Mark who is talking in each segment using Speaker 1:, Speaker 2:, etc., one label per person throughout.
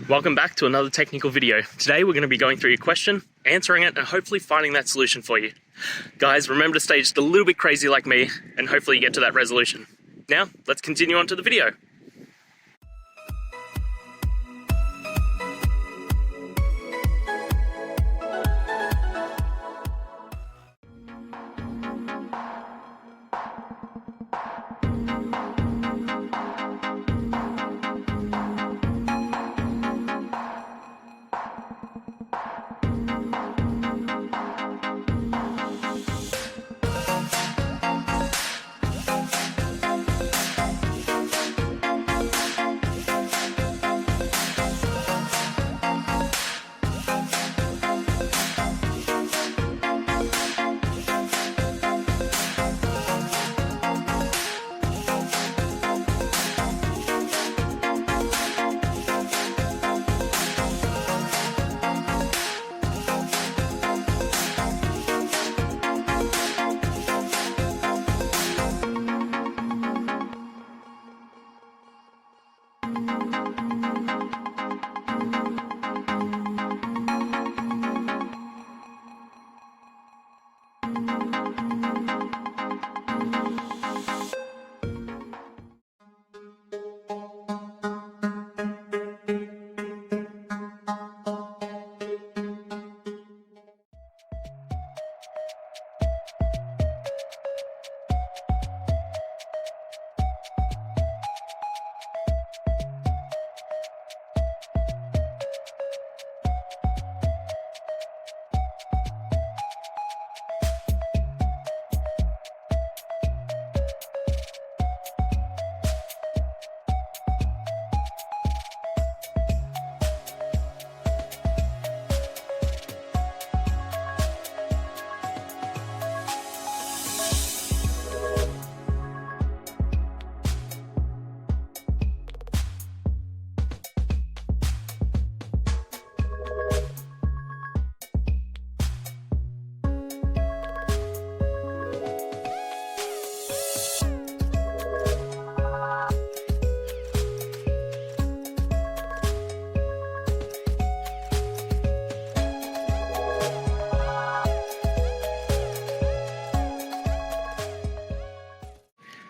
Speaker 1: Welcome back to another technical video. Today we're going to be going through your question, answering it, and hopefully finding that solution for you. Guys, remember to stay just a little bit crazy like me, and hopefully you get to that resolution. Now, let's continue on to the video.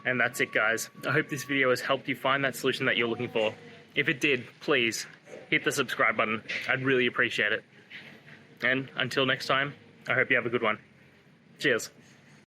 Speaker 1: And that's it, guys. I hope this video has helped you find that solution that you're looking for. If it did, please hit the subscribe button. I'd really appreciate it. And until next time, I hope you have a good one. Cheers.